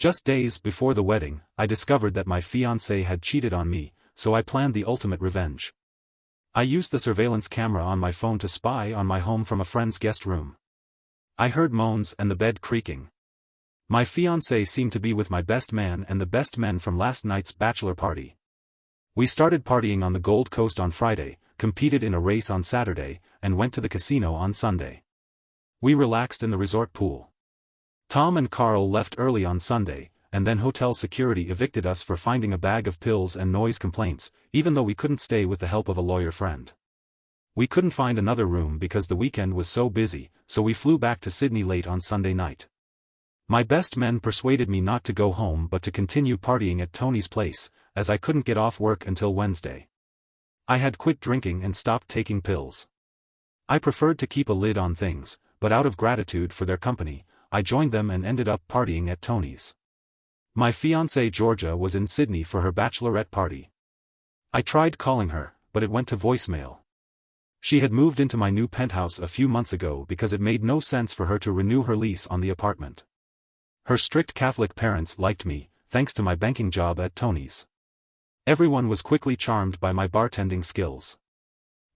Just days before the wedding, I discovered that my fiancé had cheated on me, so I planned the ultimate revenge. I used the surveillance camera on my phone to spy on my home from a friend's guest room. I heard moans and the bed creaking. My fiancé seemed to be with my best man and the best men from last night's bachelor party. We started partying on the Gold Coast on Friday, competed in a race on Saturday, and went to the casino on Sunday. We relaxed in the resort pool. Tom and Carl left early on Sunday, and then hotel security evicted us for finding a bag of pills and noise complaints, even though we couldn't stay with the help of a lawyer friend. We couldn't find another room because the weekend was so busy, so we flew back to Sydney late on Sunday night. My best men persuaded me not to go home but to continue partying at Tony's place, as I couldn't get off work until Wednesday. I had quit drinking and stopped taking pills. I preferred to keep a lid on things, but out of gratitude for their company, I joined them and ended up partying at Tony's. My fiancée Georgia was in Sydney for her bachelorette party. I tried calling her, but it went to voicemail. She had moved into my new penthouse a few months ago because it made no sense for her to renew her lease on the apartment. Her strict Catholic parents liked me, thanks to my banking job at Tony's. Everyone was quickly charmed by my bartending skills.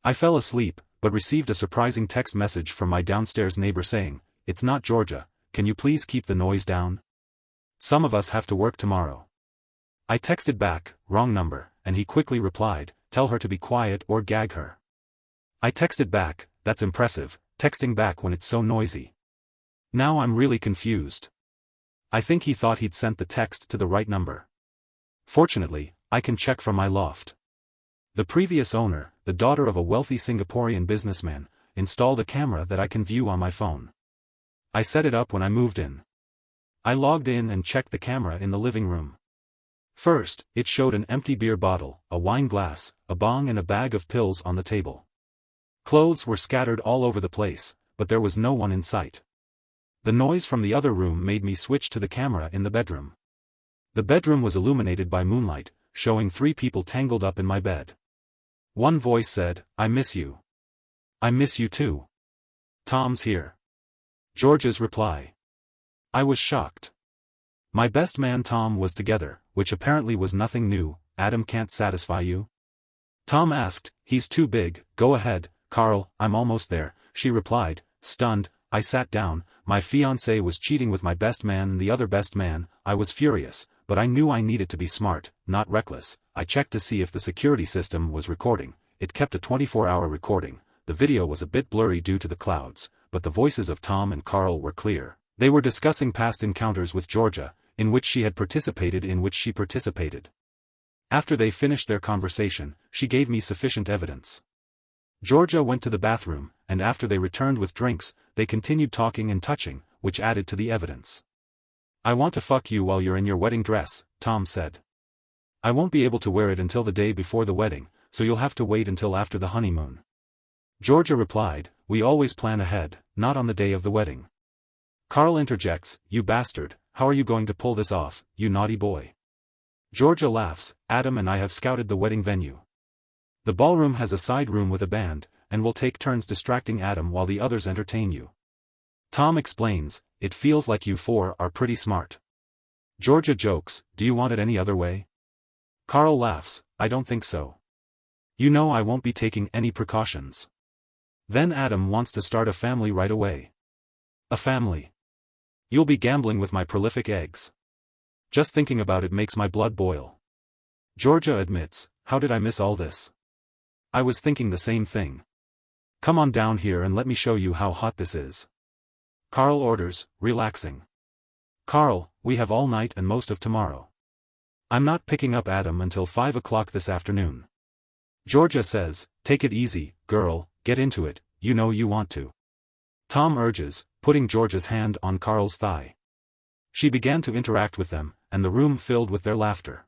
I fell asleep, but received a surprising text message from my downstairs neighbor saying, "It's not Georgia, can you please keep the noise down? Some of us have to work tomorrow." I texted back, "Wrong number," and he quickly replied, "Tell her to be quiet or gag her." I texted back, "That's impressive, texting back when it's so noisy." Now I'm really confused. I think he thought he'd sent the text to the right number. Fortunately, I can check from my loft. The previous owner, the daughter of a wealthy Singaporean businessman, installed a camera that I can view on my phone. I set it up when I moved in. I logged in and checked the camera in the living room. First, it showed an empty beer bottle, a wine glass, a bong and a bag of pills on the table. Clothes were scattered all over the place, but there was no one in sight. The noise from the other room made me switch to the camera in the bedroom. The bedroom was illuminated by moonlight, showing 3 people tangled up in my bed. One voice said, "I miss you." "I miss you too. Tom's here." George's reply. I was shocked. My best man Tom was together, which apparently was nothing new. "Adam can't satisfy you?" Tom asked. "He's too big." "Go ahead, Carl, I'm almost there," she replied, stunned. I sat down. My fiancé was cheating with my best man and the other best man. I was furious, but I knew I needed to be smart, not reckless. I checked to see if the security system was recording. It kept a 24-hour recording. The video was a bit blurry due to the clouds, but the voices of Tom and Carl were clear. They were discussing past encounters with Georgia, in which she participated. After they finished their conversation, she gave me sufficient evidence. Georgia went to the bathroom, and after they returned with drinks, they continued talking and touching, which added to the evidence. "I want to fuck you while you're in your wedding dress," Tom said. "I won't be able to wear it until the day before the wedding, so you'll have to wait until after the honeymoon." Georgia replied, "We always plan ahead, not on the day of the wedding." Carl interjects, "You bastard, how are you going to pull this off, you naughty boy?" Georgia laughs, "Adam and I have scouted the wedding venue. The ballroom has a side room with a band, and we'll take turns distracting Adam while the others entertain you." Tom explains, "It feels like you 4 are pretty smart." Georgia jokes, "Do you want it any other way?" Carl laughs, "I don't think so. You know I won't be taking any precautions." Then Adam wants to start a family right away. "A family? You'll be gambling with my prolific eggs. Just thinking about it makes my blood boil." Georgia admits, "How did I miss all this? I was thinking the same thing. Come on down here and let me show you how hot this is." Carl orders, relaxing. "Carl, we have all night and most of tomorrow. I'm not picking up Adam until 5 o'clock this afternoon." Georgia says, "Take it easy, girl, get into it, you know you want to." Tom urges, putting Georgia's hand on Carl's thigh. She began to interact with them, and the room filled with their laughter.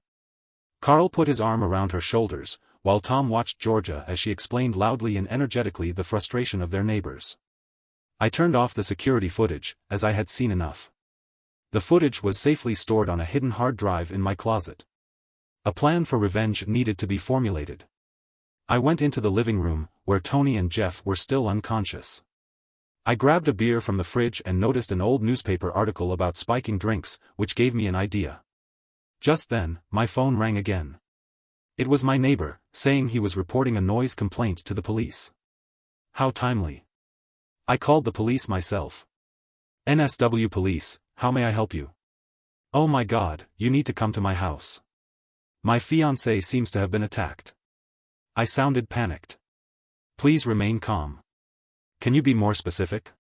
Carl put his arm around her shoulders, while Tom watched Georgia as she explained loudly and energetically the frustration of their neighbors. I turned off the security footage, as I had seen enough. The footage was safely stored on a hidden hard drive in my closet. A plan for revenge needed to be formulated. I went into the living room, where Tony and Jeff were still unconscious. I grabbed a beer from the fridge and noticed an old newspaper article about spiking drinks, which gave me an idea. Just then, my phone rang again. It was my neighbor, saying he was reporting a noise complaint to the police. How timely. I called the police myself. NSW Police, how may I help you? Oh my God, you need to come to my house. My fiancé seems to have been attacked. I sounded panicked. Please remain calm. Can you be more specific?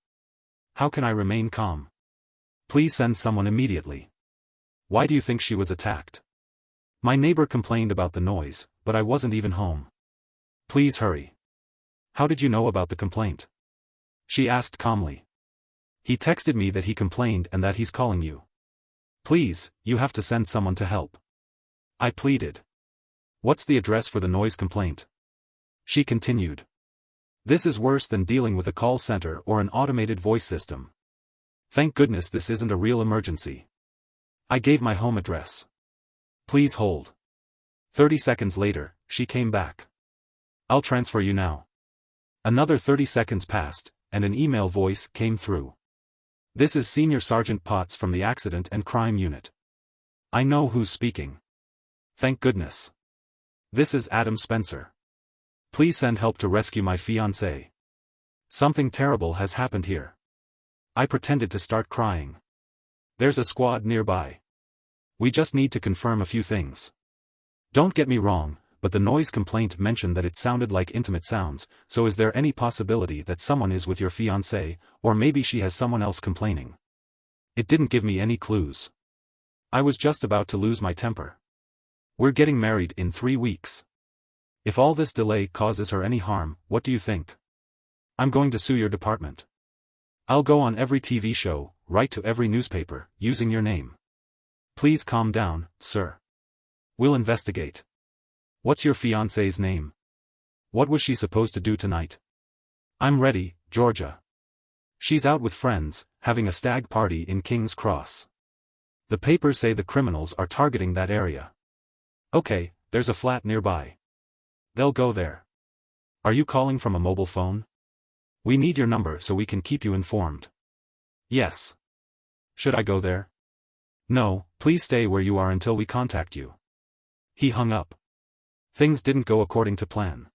How can I remain calm? Please send someone immediately. Why do you think she was attacked? My neighbor complained about the noise, but I wasn't even home. Please hurry. How did you know about the complaint? She asked calmly. He texted me that he complained and that he's calling you. Please, you have to send someone to help. I pleaded. What's the address for the noise complaint? She continued. This is worse than dealing with a call center or an automated voice system. Thank goodness this isn't a real emergency. I gave my home address. Please hold. 30 seconds later, she came back. I'll transfer you now. Another 30 seconds passed, and an email voice came through. This is Senior Sergeant Potts from the Accident and Crime Unit. I know who's speaking. Thank goodness. This is Adam Spencer. Please send help to rescue my fiancé. Something terrible has happened here. I pretended to start crying. There's a squad nearby. We just need to confirm a few things. Don't get me wrong, but the noise complaint mentioned that it sounded like intimate sounds, so is there any possibility that someone is with your fiancé, or maybe she has someone else complaining? It didn't give me any clues. I was just about to lose my temper. We're getting married in 3 weeks. If all this delay causes her any harm, what do you think? I'm going to sue your department. I'll go on every TV show, write to every newspaper, using your name. Please calm down, sir. We'll investigate. What's your fiancé's name? What was she supposed to do tonight? I'm ready, Georgia. She's out with friends, having a stag party in King's Cross. The papers say the criminals are targeting that area. Okay, there's a flat nearby. They'll go there. Are you calling from a mobile phone? We need your number so we can keep you informed. Yes. Should I go there? No, please stay where you are until we contact you. He hung up. Things didn't go according to plan.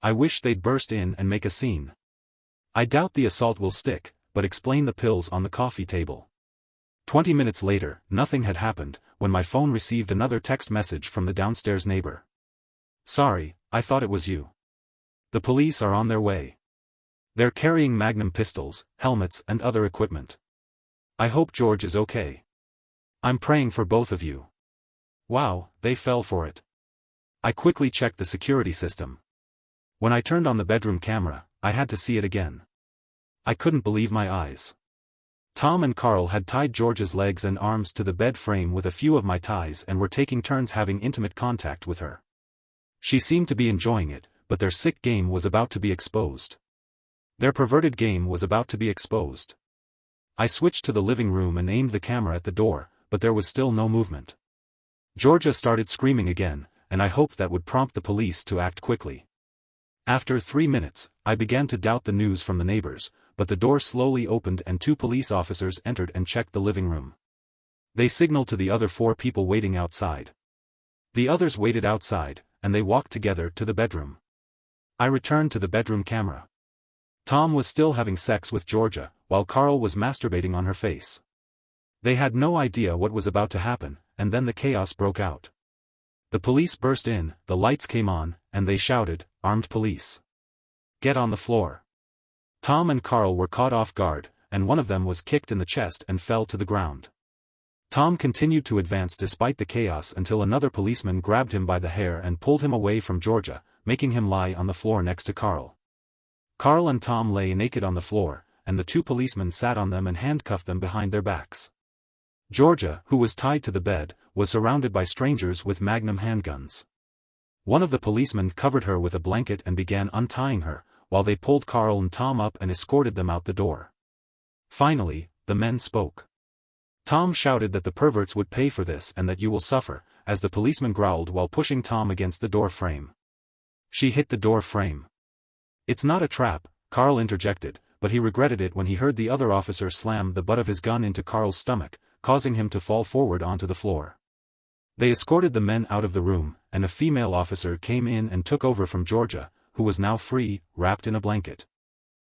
I wish they'd burst in and make a scene. I doubt the assault will stick, but explain the pills on the coffee table. 20 minutes later, nothing had happened, when my phone received another text message from the downstairs neighbor. Sorry, I thought it was you. The police are on their way. They're carrying Magnum pistols, helmets and other equipment. I hope George is okay. I'm praying for both of you. Wow, they fell for it. I quickly checked the security system. When I turned on the bedroom camera, I had to see it again. I couldn't believe my eyes. Tom and Carl had tied George's legs and arms to the bed frame with a few of my ties and were taking turns having intimate contact with her. She seemed to be enjoying it, but their sick game was about to be exposed. Their perverted game was about to be exposed. I switched to the living room and aimed the camera at the door, but there was still no movement. Georgia started screaming again, and I hoped that would prompt the police to act quickly. After 3 minutes, I began to doubt the news from the neighbors, but the door slowly opened and 2 police officers entered and checked the living room. They signaled to the other 4 people waiting outside. The others waited outside, and they walked together to the bedroom. I returned to the bedroom camera. Tom was still having sex with Georgia, while Carl was masturbating on her face. They had no idea what was about to happen, and then the chaos broke out. The police burst in, the lights came on, and they shouted, "Armed police! Get on the floor!" Tom and Carl were caught off guard, and one of them was kicked in the chest and fell to the ground. Tom continued to advance despite the chaos until another policeman grabbed him by the hair and pulled him away from Georgia, making him lie on the floor next to Carl. Carl and Tom lay naked on the floor, and the 2 policemen sat on them and handcuffed them behind their backs. Georgia, who was tied to the bed, was surrounded by strangers with Magnum handguns. One of the policemen covered her with a blanket and began untying her, while they pulled Carl and Tom up and escorted them out the door. Finally, the men spoke. Tom shouted that the perverts would pay for this and that you will suffer, as the policeman growled while pushing Tom against the door frame. She hit the door frame. It's not a trap, Carl interjected, but he regretted it when he heard the other officer slam the butt of his gun into Carl's stomach, causing him to fall forward onto the floor. They escorted the men out of the room, and a female officer came in and took over from Georgia, who was now free, wrapped in a blanket.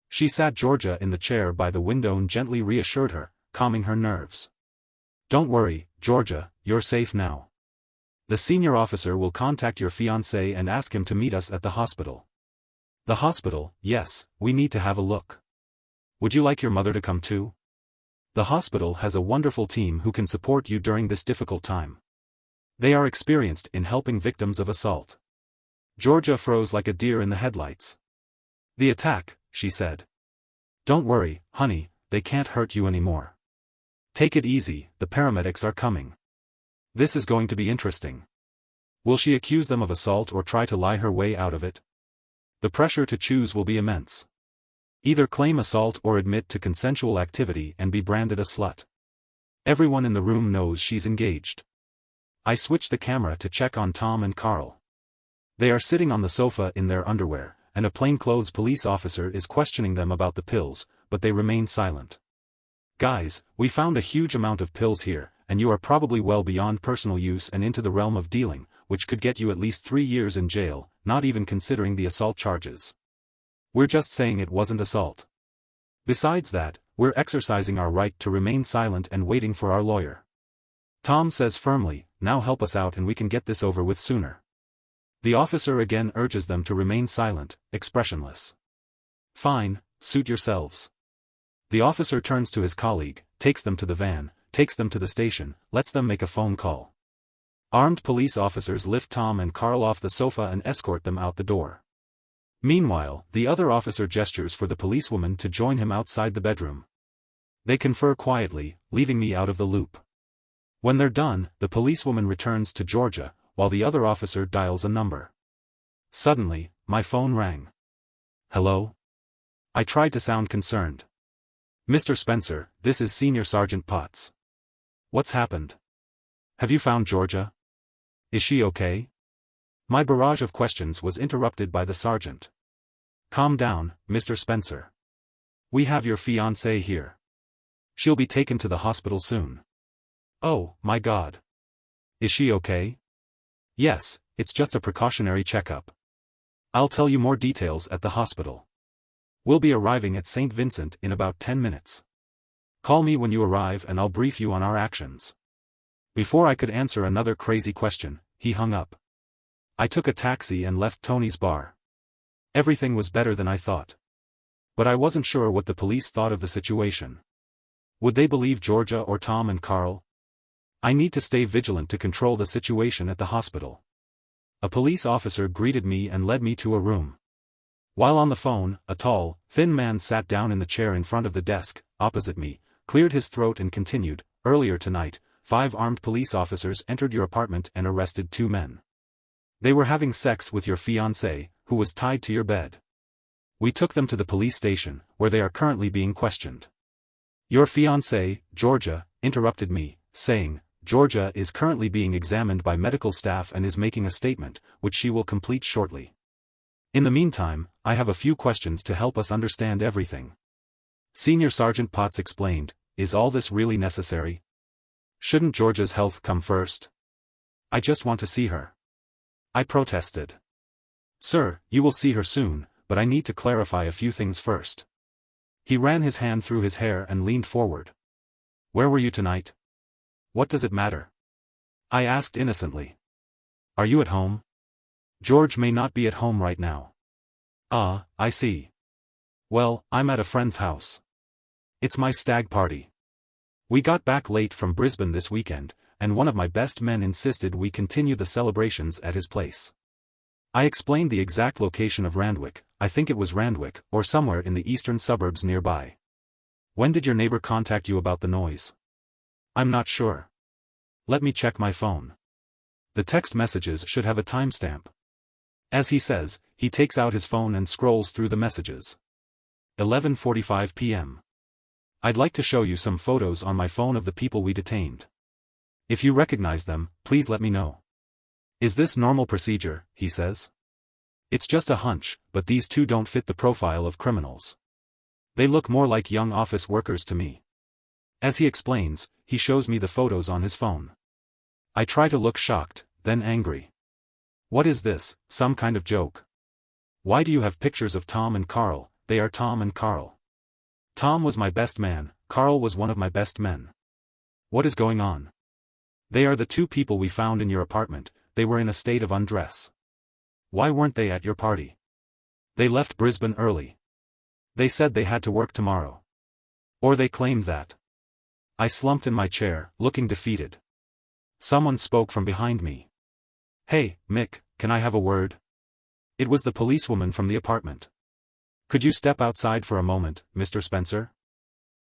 She sat Georgia in the chair by the window and gently reassured her, calming her nerves. "Don't worry, Georgia, you're safe now. The senior officer will contact your fiancé and ask him to meet us at the hospital." "The hospital, yes, we need to have a look. Would you like your mother to come too? The hospital has a wonderful team who can support you during this difficult time. They are experienced in helping victims of assault." Georgia froze like a deer in the headlights. "The attack," she said. "Don't worry, honey, they can't hurt you anymore. Take it easy, the paramedics are coming. This is going to be interesting. Will she accuse them of assault or try to lie her way out of it? The pressure to choose will be immense. Either claim assault or admit to consensual activity and be branded a slut. Everyone in the room knows she's engaged." I switched the camera to check on Tom and Carl. They are sitting on the sofa in their underwear, and a plainclothes police officer is questioning them about the pills, but they remain silent. "Guys, we found a huge amount of pills here, and you are probably well beyond personal use and into the realm of dealing, which could get you at least 3 years in jail, not even considering the assault charges. We're just saying it wasn't assault. Besides that, we're exercising our right to remain silent and waiting for our lawyer." Tom says firmly, "Now help us out and we can get this over with sooner." The officer again urges them to remain silent, expressionless. "Fine, suit yourselves." The officer turns to his colleague, takes them to the van, takes them to the station, lets them make a phone call. Armed police officers lift Tom and Carl off the sofa and escort them out the door. Meanwhile, the other officer gestures for the policewoman to join him outside the bedroom. They confer quietly, leaving me out of the loop. When they're done, the policewoman returns to Georgia, while the other officer dials a number. Suddenly, my phone rang. "Hello?" I tried to sound concerned. "Mr. Spencer, this is Senior Sergeant Potts. What's happened? Have you found Georgia? Is she okay?" My barrage of questions was interrupted by the sergeant. "Calm down, Mr. Spencer. We have your fiancée here. She'll be taken to the hospital soon." "Oh, my God. Is she okay?" "Yes, it's just a precautionary checkup. I'll tell you more details at the hospital. We'll be arriving at St. Vincent in about 10 minutes. Call me when you arrive and I'll brief you on our actions." Before I could answer another crazy question, he hung up. I took a taxi and left Tony's bar. Everything was better than I thought. But I wasn't sure what the police thought of the situation. Would they believe Georgia or Tom and Carl? I need to stay vigilant to control the situation at the hospital. A police officer greeted me and led me to a room. While on the phone, a tall, thin man sat down in the chair in front of the desk, opposite me, cleared his throat and continued, "Earlier tonight, 5 armed police officers entered your apartment and arrested 2 men. They were having sex with your fiancée, who was tied to your bed. We took them to the police station, where they are currently being questioned." "Your fiancée, Georgia," interrupted me, saying, "Georgia is currently being examined by medical staff and is making a statement, which she will complete shortly. In the meantime, I have a few questions to help us understand everything." Senior Sergeant Potts explained, "Is all this really necessary? Shouldn't Georgia's health come first? I just want to see her." I protested. "Sir, you will see her soon, but I need to clarify a few things first." He ran his hand through his hair and leaned forward. "Where were you tonight? What does it matter?" I asked innocently. "Are you at home? George may not be at home right now." "Ah, I see. Well, I'm at a friend's house. It's my stag party. We got back late from Brisbane this weekend, and one of my best men insisted we continue the celebrations at his place." I explained the exact location of Randwick. I think it was Randwick, or somewhere in the eastern suburbs nearby. "When did your neighbor contact you about the noise?" "I'm not sure. Let me check my phone. The text messages should have a timestamp." As he says, he takes out his phone and scrolls through the messages. 11:45 p.m. "I'd like to show you some photos on my phone of the people we detained. If you recognize them, please let me know." "Is this normal procedure?" he says. "It's just a hunch, but these 2 don't fit the profile of criminals. They look more like young office workers to me. As he explains, he shows me the photos on his phone. I try to look shocked, then angry. What is this, some kind of joke? Why do you have pictures of Tom and Carl? They are Tom and Carl. Tom was my best man, Carl was one of my best men. What is going on? They are the two people we found in your apartment. They were in a state of undress. Why weren't they at your party? They left Brisbane early. They said they had to work tomorrow. Or they claimed that. I slumped in my chair, looking defeated. Someone spoke from behind me. Hey, Mick, can I have a word? It was the policewoman from the apartment. Could you step outside for a moment, Mr. Spencer?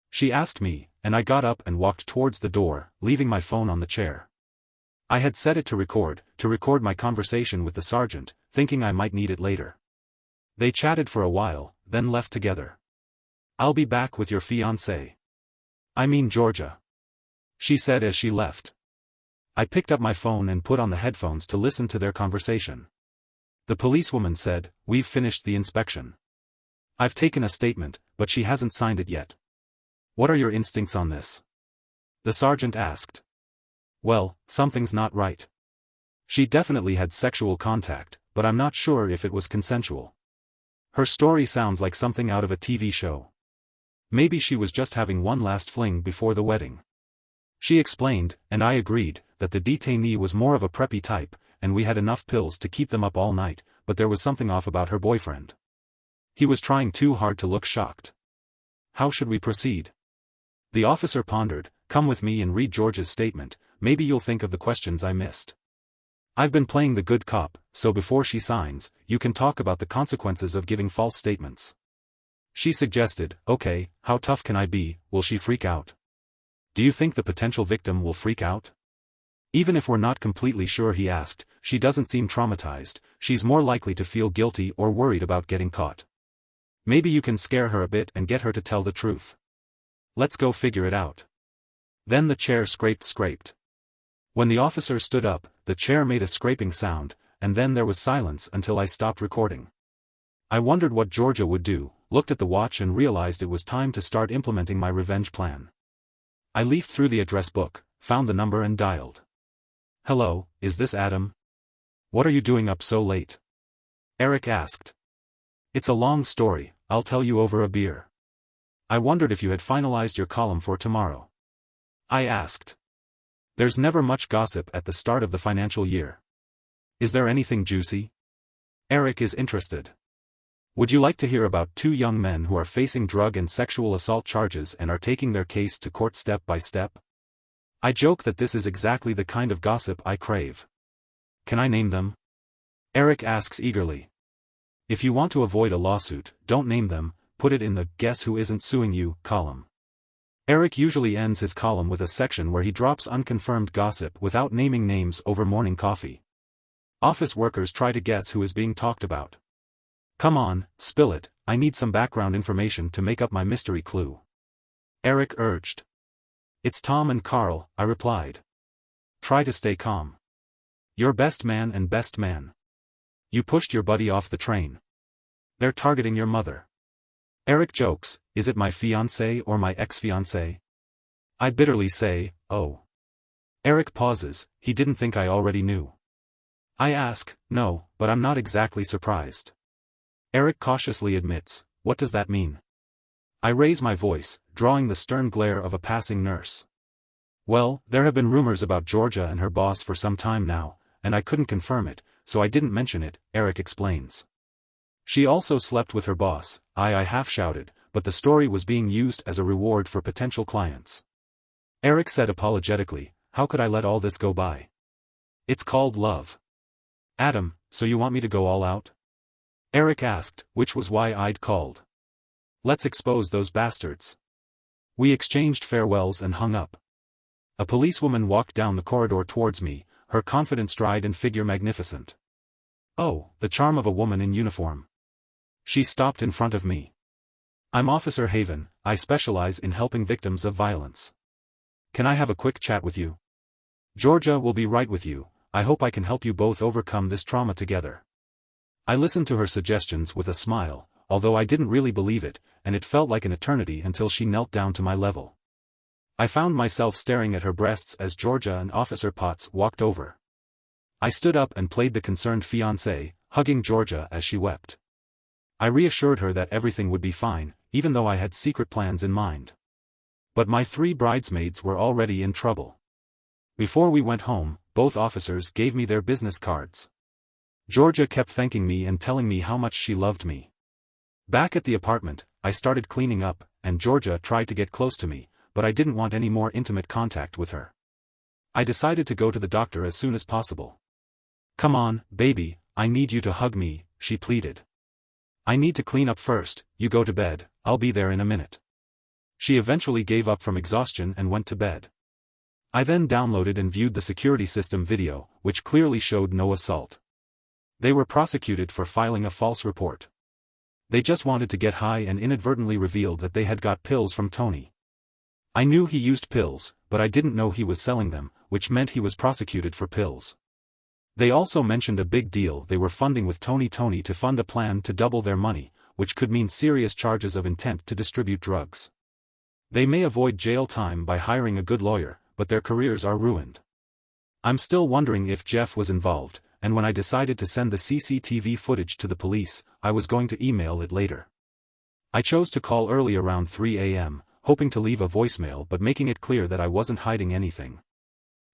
She asked me, and I got up and walked towards the door, leaving my phone on the chair. I had set it to record my conversation with the sergeant, thinking I might need it later. They chatted for a while, then left together. I'll be back with your fiancé. I mean Georgia. She said as she left. I picked up my phone and put on the headphones to listen to their conversation. The policewoman said, "We've finished the inspection. I've taken a statement, but she hasn't signed it yet." "What are your instincts on this?" the sergeant asked. "Well, something's not right. She definitely had sexual contact, but I'm not sure if it was consensual. Her story sounds like something out of a TV show. Maybe she was just having one last fling before the wedding." She explained, and I agreed, that the detainee was more of a preppy type, and we had enough pills to keep them up all night, but there was something off about her boyfriend. He was trying too hard to look shocked. How should we proceed? The officer pondered. Come with me and read George's statement, maybe you'll think of the questions I missed. I've been playing the good cop, so before she signs, you can talk about the consequences of giving false statements. She suggested, okay, how tough can I be? Will she freak out? Do you think the potential victim will freak out? Even if we're not completely sure, he asked, she doesn't seem traumatized, she's more likely to feel guilty or worried about getting caught. Maybe you can scare her a bit and get her to tell the truth. Let's go figure it out. Then the chair scraped. When the officer stood up, the chair made a scraping sound, and then there was silence until I stopped recording. I wondered what Georgia would do, looked at the watch and realized it was time to start implementing my revenge plan. I leafed through the address book, found the number and dialed. "Hello, is this Adam? What are you doing up so late?" Eric asked. "It's a long story, I'll tell you over a beer. I wondered if you had finalized your column for tomorrow." I asked. "There's never much gossip at the start of the financial year. Is there anything juicy?" Eric is interested. "Would you like to hear about two young men who are facing drug and sexual assault charges and are taking their case to court step by step?" I joke that this is exactly the kind of gossip I crave. "Can I name them?" Eric asks eagerly. "If you want to avoid a lawsuit, don't name them, put it in the 'Guess Who Isn't Suing You' column." Eric usually ends his column with a section where he drops unconfirmed gossip without naming names over morning coffee. Office workers try to guess who is being talked about. "Come on, spill it, I need some background information to make up my mystery clue," Eric urged. "It's Tom and Carl," I replied. "Try to stay calm. Your best man and best man. You pushed your buddy off the train. They're targeting your mother." Eric jokes, "Is it my fiancé or my ex-fiancé?" I bitterly say, "Oh." Eric pauses, he didn't think I already knew. I ask, "No, but I'm not exactly surprised." Eric cautiously admits, "What does that mean?" I raise my voice, drawing the stern glare of a passing nurse. "Well, there have been rumors about Georgia and her boss for some time now, and I couldn't confirm it, so I didn't mention it," Eric explains. "She also slept with her boss," I half shouted, but the story was being used as a reward for potential clients. Eric said apologetically, "How could I let all this go by? It's called love." "Adam, so you want me to go all out?" Eric asked, which was why I'd called. "Let's expose those bastards." We exchanged farewells and hung up. A policewoman walked down the corridor towards me, her confident stride and figure magnificent. Oh, the charm of a woman in uniform. She stopped in front of me. "I'm Officer Haven, I specialize in helping victims of violence. Can I have a quick chat with you? Georgia will be right with you, I hope I can help you both overcome this trauma together." I listened to her suggestions with a smile, although I didn't really believe it, and it felt like an eternity until she knelt down to my level. I found myself staring at her breasts as Georgia and Officer Potts walked over. I stood up and played the concerned fiancé, hugging Georgia as she wept. I reassured her that everything would be fine, even though I had secret plans in mind. But my 3 bridesmaids were already in trouble. Before we went home, both officers gave me their business cards. Georgia kept thanking me and telling me how much she loved me. Back at the apartment, I started cleaning up, and Georgia tried to get close to me, but I didn't want any more intimate contact with her. I decided to go to the doctor as soon as possible. "Come on, baby, I need you to hug me," she pleaded. "I need to clean up first, you go to bed, I'll be there in a minute." She eventually gave up from exhaustion and went to bed. I then downloaded and viewed the security system video, which clearly showed no assault. They were prosecuted for filing a false report. They just wanted to get high and inadvertently revealed that they had got pills from Tony. I knew he used pills, but I didn't know he was selling them, which meant he was prosecuted for pills. They also mentioned a big deal they were funding with Tony to fund a plan to double their money, which could mean serious charges of intent to distribute drugs. They may avoid jail time by hiring a good lawyer, but their careers are ruined. I'm still wondering if Jeff was involved, and when I decided to send the CCTV footage to the police, I was going to email it later. I chose to call early around 3 a.m., hoping to leave a voicemail but making it clear that I wasn't hiding anything.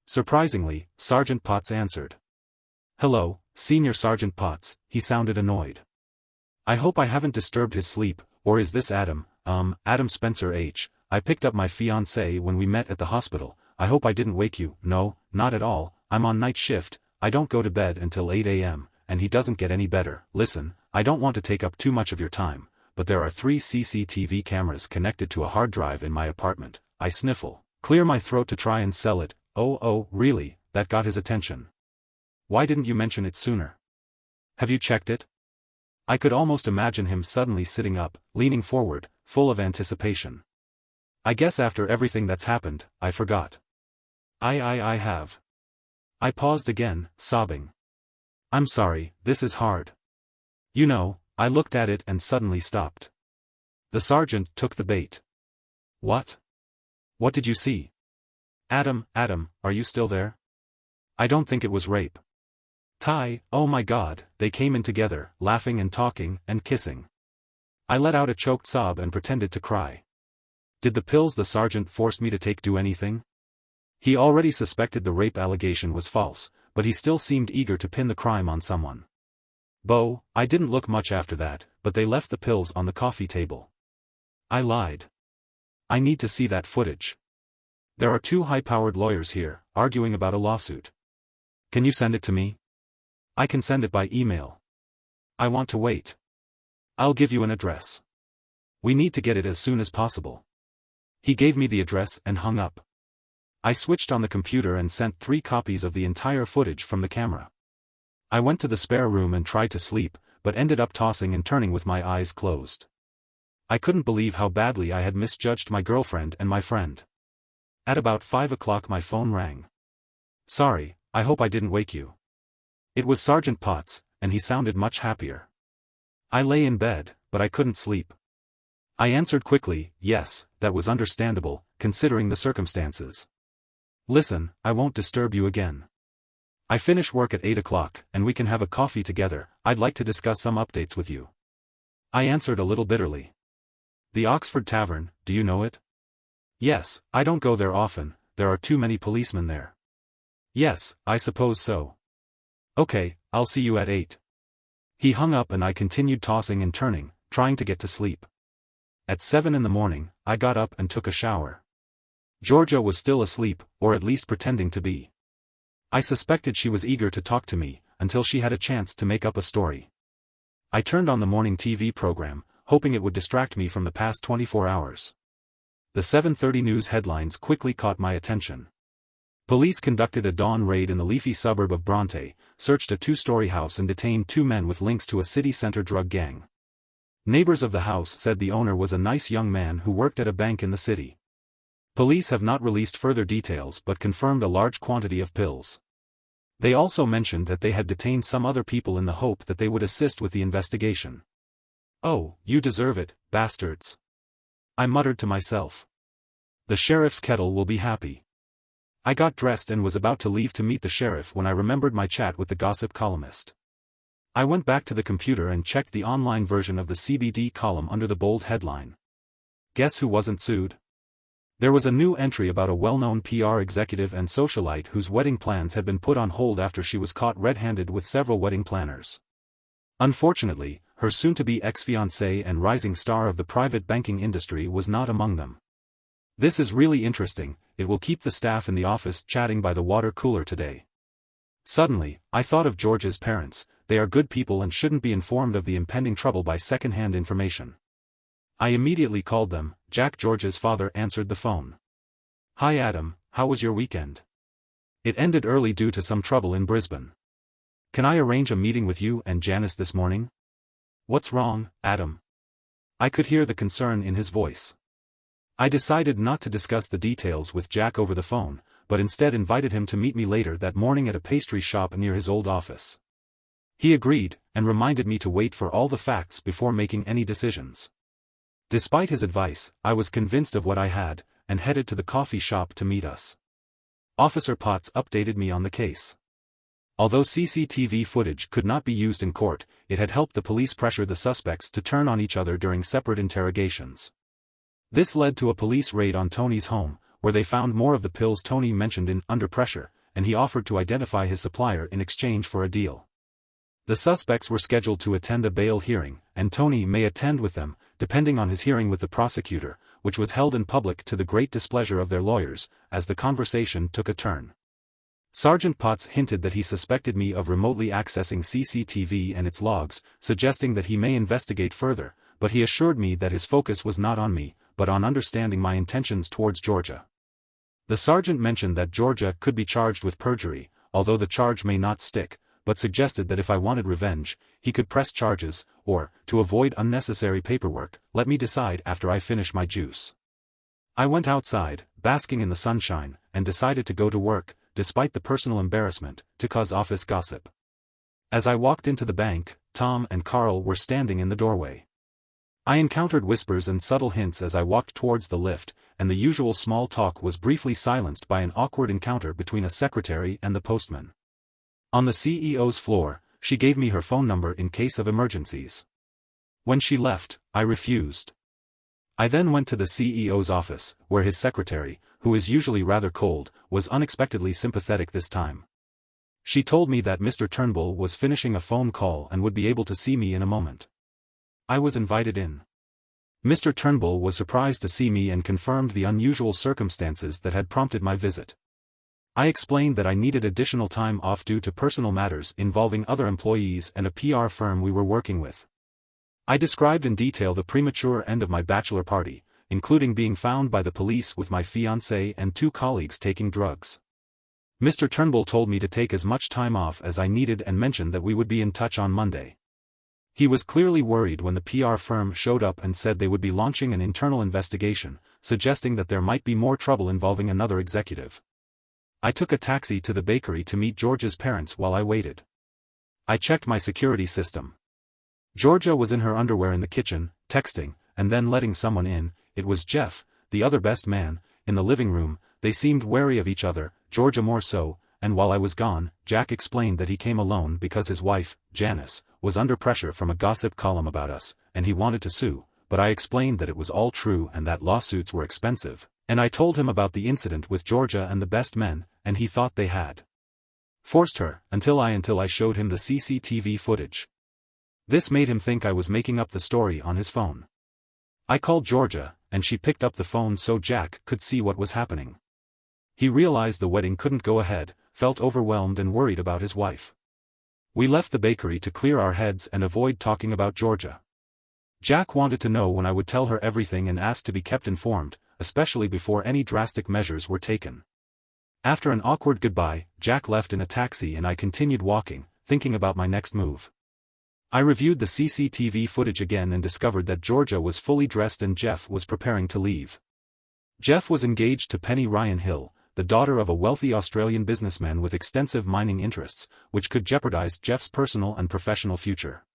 Surprisingly, Sergeant Potts answered. "Hello, Senior Sergeant Potts," he sounded annoyed. "I hope I haven't disturbed his sleep, or is this Adam? Adam Spencer H. I picked up my fiancé when we met at the hospital. I hope I didn't wake you." "No, not at all, I'm on night shift, I don't go to bed until 8 a.m., and he doesn't get any better." "Listen, I don't want to take up too much of your time, but there are 3 CCTV cameras connected to a hard drive in my apartment." I sniffle, clear my throat to try and sell it. Oh, really, that got his attention. "Why didn't you mention it sooner? Have you checked it?" I could almost imagine him suddenly sitting up, leaning forward, full of anticipation. "I guess after everything that's happened, I forgot." I have. I paused again, sobbing. "I'm sorry, this is hard." "You know," I looked at it and suddenly stopped. The sergeant took the bait. "What? What did you see?" Adam, are you still there?" "I don't think it was rape." "Ty, oh my God," they came in together, laughing and talking, and kissing. I let out a choked sob and pretended to cry. Did the pills the sergeant forced me to take do anything? He already suspected the rape allegation was false, but he still seemed eager to pin the crime on someone. Bo, I didn't look much after that, but they left the pills on the coffee table. I lied. I need to see that footage. There are 2 high-powered lawyers here, arguing about a lawsuit. Can you send it to me? I can send it by email. I want to wait. I'll give you an address. We need to get it as soon as possible. He gave me the address and hung up. I switched on the computer and sent 3 copies of the entire footage from the camera. I went to the spare room and tried to sleep, but ended up tossing and turning with my eyes closed. I couldn't believe how badly I had misjudged my girlfriend and my friend. At about 5 o'clock my phone rang. "Sorry, I hope I didn't wake you." It was Sergeant Potts, and he sounded much happier. I lay in bed, but I couldn't sleep. I answered quickly, "Yes, that was understandable, considering the circumstances." "Listen, I won't disturb you again. I finish work at 8 o'clock, and we can have a coffee together. I'd like to discuss some updates with you." I answered a little bitterly. "The Oxford Tavern, do you know it?" "Yes, I don't go there often, there are too many policemen there." "Yes, I suppose so." "Okay, I'll see you at 8. He hung up and I continued tossing and turning, trying to get to sleep. At 7 in the morning, I got up and took a shower. Georgia was still asleep, or at least pretending to be. I suspected she was eager to talk to me, until she had a chance to make up a story. I turned on the morning TV program, hoping it would distract me from the past 24 hours. The 7:30 news headlines quickly caught my attention. Police conducted a dawn raid in the leafy suburb of Bronte, searched a 2-story house and detained 2 men with links to a city center drug gang. Neighbors of the house said the owner was a nice young man who worked at a bank in the city. Police have not released further details but confirmed a large quantity of pills. They also mentioned that they had detained some other people in the hope that they would assist with the investigation. "Oh, you deserve it, bastards," I muttered to myself. "The sheriff's kettle will be happy." I got dressed and was about to leave to meet the sheriff when I remembered my chat with the gossip columnist. I went back to the computer and checked the online version of the CBD column under the bold headline. Guess who wasn't sued? There was a new entry about a well-known PR executive and socialite whose wedding plans had been put on hold after she was caught red-handed with several wedding planners. Unfortunately, her soon-to-be ex-fiancé and rising star of the private banking industry was not among them. This is really interesting, it will keep the staff in the office chatting by the water cooler today. Suddenly, I thought of George's parents. They are good people and shouldn't be informed of the impending trouble by second-hand information. I immediately called them. Jack, George's father, answered the phone. "Hi Adam, how was your weekend?" "It ended early due to some trouble in Brisbane. Can I arrange a meeting with you and Janice this morning?" "What's wrong, Adam?" I could hear the concern in his voice. I decided not to discuss the details with Jack over the phone, but instead invited him to meet me later that morning at a pastry shop near his old office. He agreed, and reminded me to wait for all the facts before making any decisions. Despite his advice, I was convinced of what I had, and headed to the coffee shop to meet us. Officer Potts updated me on the case. Although CCTV footage could not be used in court, it had helped the police pressure the suspects to turn on each other during separate interrogations. This led to a police raid on Tony's home, where they found more of the pills Tony mentioned in Under Pressure, and he offered to identify his supplier in exchange for a deal. The suspects were scheduled to attend a bail hearing, and Tony may attend with them, depending on his hearing with the prosecutor, which was held in public to the great displeasure of their lawyers, as the conversation took a turn. Sergeant Potts hinted that he suspected me of remotely accessing CCTV and its logs, suggesting that he may investigate further, but he assured me that his focus was not on me, but on understanding my intentions towards Georgia. The sergeant mentioned that Georgia could be charged with perjury, although the charge may not stick, but suggested that if I wanted revenge, he could press charges, or, to avoid unnecessary paperwork, let me decide after I finish my juice. I went outside, basking in the sunshine, and decided to go to work, despite the personal embarrassment, to cause office gossip. As I walked into the bank, Tom and Carl were standing in the doorway. I encountered whispers and subtle hints as I walked towards the lift, and the usual small talk was briefly silenced by an awkward encounter between a secretary and the postman. On the CEO's floor, she gave me her phone number in case of emergencies. When she left, I refused. I then went to the CEO's office, where his secretary, who is usually rather cold, was unexpectedly sympathetic this time. She told me that Mr. Turnbull was finishing a phone call and would be able to see me in a moment. I was invited in. Mr. Turnbull was surprised to see me and confirmed the unusual circumstances that had prompted my visit. I explained that I needed additional time off due to personal matters involving other employees and a PR firm we were working with. I described in detail the premature end of my bachelor party, including being found by the police with my fiancé and 2 colleagues taking drugs. Mr. Turnbull told me to take as much time off as I needed and mentioned that we would be in touch on Monday. He was clearly worried when the PR firm showed up and said they would be launching an internal investigation, suggesting that there might be more trouble involving another executive. I took a taxi to the bakery to meet Georgia's parents while I waited. I checked my security system. Georgia was in her underwear in the kitchen, texting, and then letting someone in. It was Jeff, the other best man, in the living room. They seemed wary of each other, Georgia more so, and while I was gone, Jack explained that he came alone because his wife, Janice, was under pressure from a gossip column about us, and he wanted to sue, but I explained that it was all true and that lawsuits were expensive, and I told him about the incident with Georgia and the best men, and he thought they had forced her, until I showed him the CCTV footage. This made him think I was making up the story on his phone. I called Georgia, and she picked up the phone so Jack could see what was happening. He realized the wedding couldn't go ahead, felt overwhelmed and worried about his wife. We left the bakery to clear our heads and avoid talking about Georgia. Jack wanted to know when I would tell her everything and asked to be kept informed, especially before any drastic measures were taken. After an awkward goodbye, Jack left in a taxi and I continued walking, thinking about my next move. I reviewed the CCTV footage again and discovered that Georgia was fully dressed and Jeff was preparing to leave. Jeff was engaged to Penny Ryan Hill, the daughter of a wealthy Australian businessman with extensive mining interests, which could jeopardize Jeff's personal and professional future.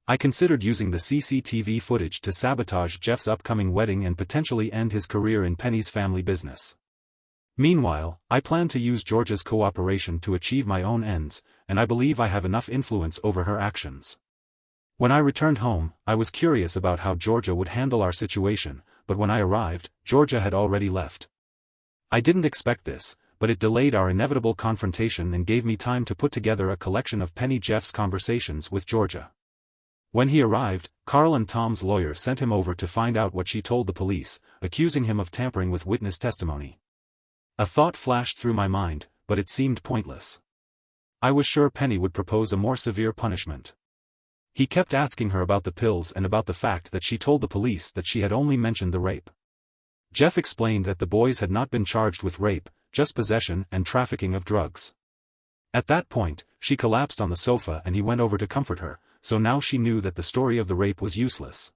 I considered using the CCTV footage to sabotage Jeff's upcoming wedding and potentially end his career in Penny's family business. Meanwhile, I plan to use Georgia's cooperation to achieve my own ends, and I believe I have enough influence over her actions. When I returned home, I was curious about how Georgia would handle our situation, but when I arrived, Georgia had already left. I didn't expect this, but it delayed our inevitable confrontation and gave me time to put together a collection of Penny Jeff's conversations with Georgia. When he arrived, Carl and Tom's lawyer sent him over to find out what she told the police, accusing him of tampering with witness testimony. A thought flashed through my mind, but it seemed pointless. I was sure Penny would propose a more severe punishment. He kept asking her about the pills and about the fact that she told the police that she had only mentioned the rape. Jeff explained that the boys had not been charged with rape, just possession and trafficking of drugs. At that point, she collapsed on the sofa and he went over to comfort her, so now she knew that the story of the rape was useless.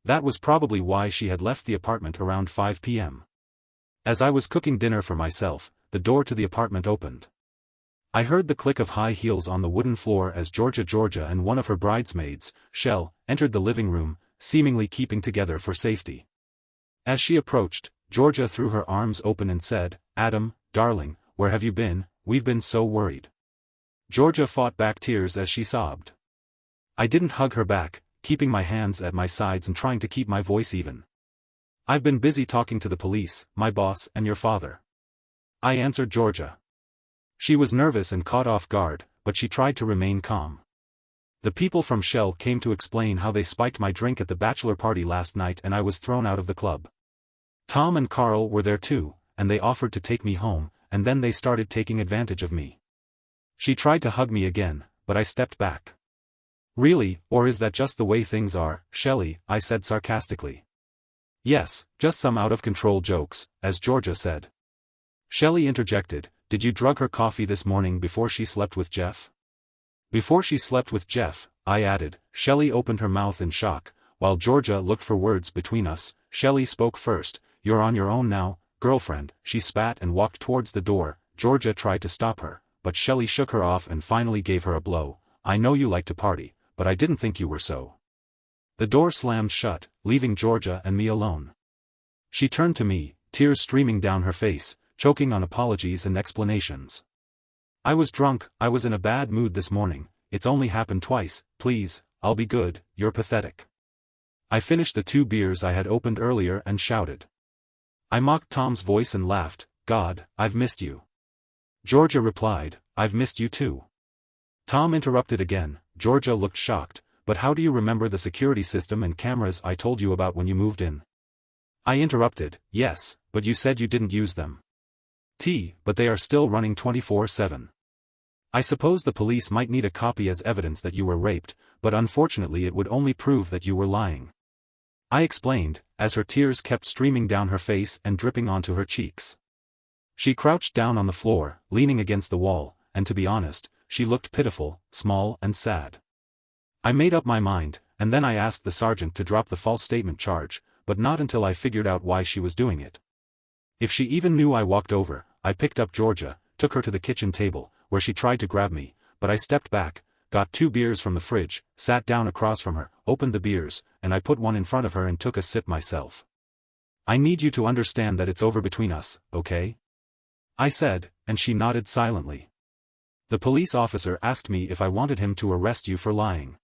That was probably why she had left the apartment around 5 p.m. As I was cooking dinner for myself, the door to the apartment opened. I heard the click of high heels on the wooden floor as Georgia and one of her bridesmaids, Shell, entered the living room, seemingly keeping together for safety. As she approached, Georgia threw her arms open and said, "Adam, darling, where have you been? We've been so worried." Georgia fought back tears as she sobbed. I didn't hug her back, keeping my hands at my sides and trying to keep my voice even. "I've been busy talking to the police, my boss and your father," I answered Georgia. She was nervous and caught off guard, but she tried to remain calm. "The people from Shell came to explain how they spiked my drink at the bachelor party last night and I was thrown out of the club. Tom and Carl were there too, and they offered to take me home, and then they started taking advantage of me." She tried to hug me again, but I stepped back. "Really, or is that just the way things are, Shelley?" I said sarcastically. "Yes, just some out-of-control jokes," as Georgia said. Shelley interjected, "Did you drug her coffee this morning before she slept with Jeff?" "Before she slept with Jeff," I added. Shelley opened her mouth in shock. While Georgia looked for words between us, Shelley spoke first. "You're on your own now, girlfriend," she spat and walked towards the door. Georgia tried to stop her, but Shelley shook her off and finally gave her a blow. "I know you like to party, but I didn't think you were so." The door slammed shut, leaving Georgia and me alone. She turned to me, tears streaming down her face, choking on apologies and explanations. "I was drunk, I was in a bad mood this morning, it's only happened twice, please, I'll be good, you're pathetic." I finished the 2 beers I had opened earlier and shouted. I mocked Tom's voice and laughed, "God, I've missed you." Georgia replied, "I've missed you too." Tom interrupted again. Georgia looked shocked, "But how do you remember the security system and cameras I told you about when you moved in?" I interrupted, "Yes, but you said you didn't use them." But they are still running 24/7. I suppose the police might need a copy as evidence that you were raped, but unfortunately it would only prove that you were lying. I explained, as her tears kept streaming down her face and dripping onto her cheeks. She crouched down on the floor, leaning against the wall, and to be honest, she looked pitiful, small and sad. I made up my mind, and then I asked the sergeant to drop the false statement charge, but not until I figured out why she was doing it. If she even knew I walked over, I picked up Georgia, took her to the kitchen table, where she tried to grab me, but I stepped back, got 2 beers from the fridge, sat down across from her, opened the beers, and I put one in front of her and took a sip myself. "I need you to understand that it's over between us, okay?" I said, and she nodded silently. "The police officer asked me if I wanted him to arrest you for lying.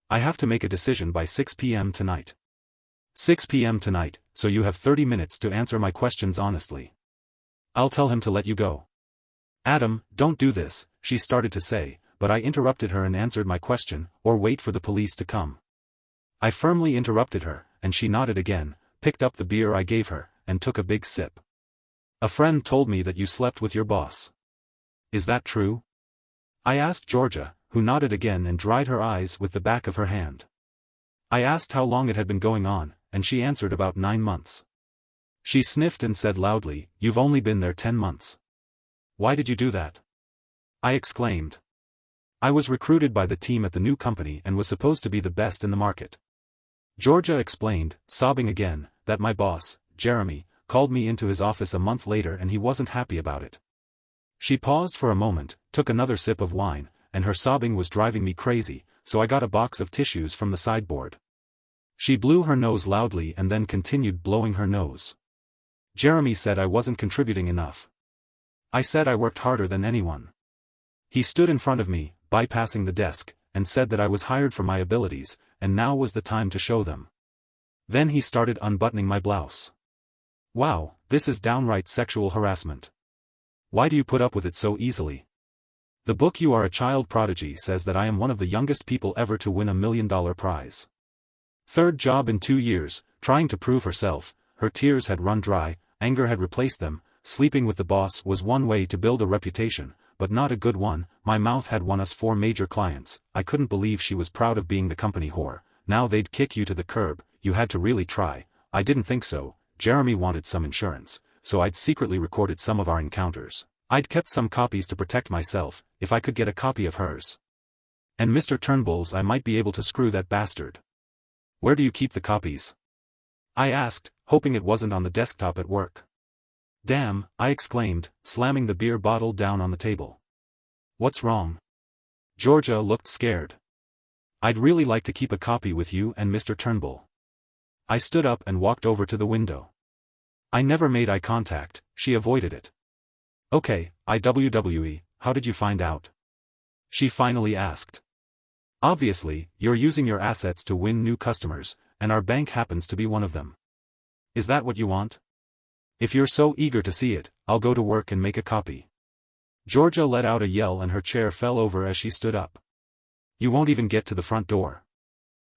I have to make a decision by 6 p.m. tonight. 6 p.m. tonight, so you have 30 minutes to answer my questions honestly. I'll tell him to let you go." "Adam, don't do this," she started to say, but I interrupted her and answered my question, "Or wait for the police to come." I firmly interrupted her, and she nodded again, picked up the beer I gave her, and took a big sip. "A friend told me that you slept with your boss. Is that true?" I asked Georgia, who nodded again and dried her eyes with the back of her hand. I asked how long it had been going on, and she answered about 9 months. She sniffed and said loudly, "You've only been there 10 months. Why did you do that?" I exclaimed. "I was recruited by the team at the new company and was supposed to be the best in the market." Georgia explained, sobbing again, that my boss, Jeremy, called me into his office a month later and he wasn't happy about it. She paused for a moment, took another sip of wine, and her sobbing was driving me crazy, so I got a box of tissues from the sideboard. She blew her nose loudly and then continued blowing her nose. Jeremy said I wasn't contributing enough. I said I worked harder than anyone. He stood in front of me, bypassing the desk, and said that I was hired for my abilities, and now was the time to show them. Then he started unbuttoning my blouse. Wow, this is downright sexual harassment. Why do you put up with it so easily? The book You Are a Child Prodigy says that I am one of the youngest people ever to win $1 million prize. Third job in 2 years, trying to prove herself, her tears had run dry, anger had replaced them, sleeping with the boss was one way to build a reputation, but not a good one. My mouth had won us 4 major clients. I couldn't believe she was proud of being the company whore. Now they'd kick you to the curb, you had to really try. I didn't think so. Jeremy wanted some insurance, so I'd secretly recorded some of our encounters. I'd kept some copies to protect myself, if I could get a copy of hers. And Mr. Turnbull's I might be able to screw that bastard. Where do you keep the copies? I asked, hoping it wasn't on the desktop at work. Damn, I exclaimed, slamming the beer bottle down on the table. What's wrong? Georgia looked scared. I'd really like to keep a copy with you and Mr. Turnbull. I stood up and walked over to the window. I never made eye contact, she avoided it. Okay, IWWE, how did you find out? She finally asked. Obviously, you're using your assets to win new customers, and our bank happens to be one of them. Is that what you want? If you're so eager to see it, I'll go to work and make a copy. Georgia let out a yell and her chair fell over as she stood up. You won't even get to the front door.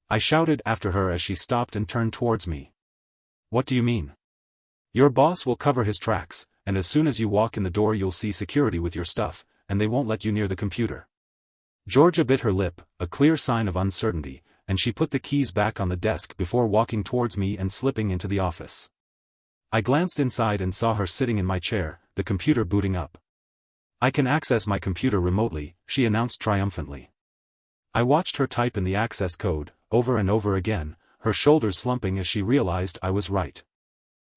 I shouted after her as she stopped and turned towards me. What do you mean? Your boss will cover his tracks, and as soon as you walk in the door you'll see security with your stuff, and they won't let you near the computer. Georgia bit her lip, a clear sign of uncertainty, and she put the keys back on the desk before walking towards me and slipping into the office. I glanced inside and saw her sitting in my chair, the computer booting up. I can access my computer remotely, she announced triumphantly. I watched her type in the access code, over and over again, her shoulders slumping as she realized I was right.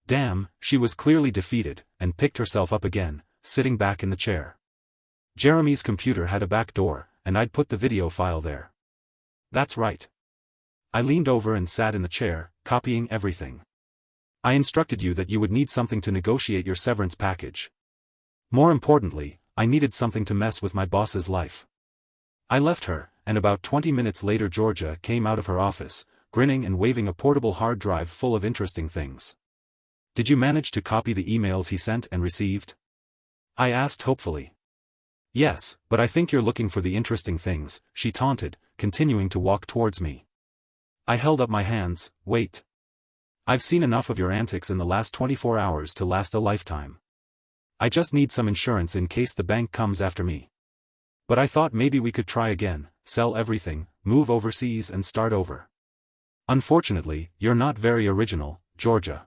Damn, she was clearly defeated, and picked herself up again, sitting back in the chair. Jeremy's computer had a back door, and I'd put the video file there. That's right. I leaned over and sat in the chair, copying everything. I instructed you that you would need something to negotiate your severance package. More importantly, I needed something to mess with my boss's life. I left her, and about 20 minutes later Georgia came out of her office, grinning and waving a portable hard drive full of interesting things. Did you manage to copy the emails he sent and received? I asked hopefully. Yes, but I think you're looking for the interesting things, she taunted, continuing to walk towards me. I held up my hands. Wait. I've seen enough of your antics in the last 24 hours to last a lifetime. I just need some insurance in case the bank comes after me. But I thought maybe we could try again, sell everything, move overseas and start over. Unfortunately, you're not very original, Georgia.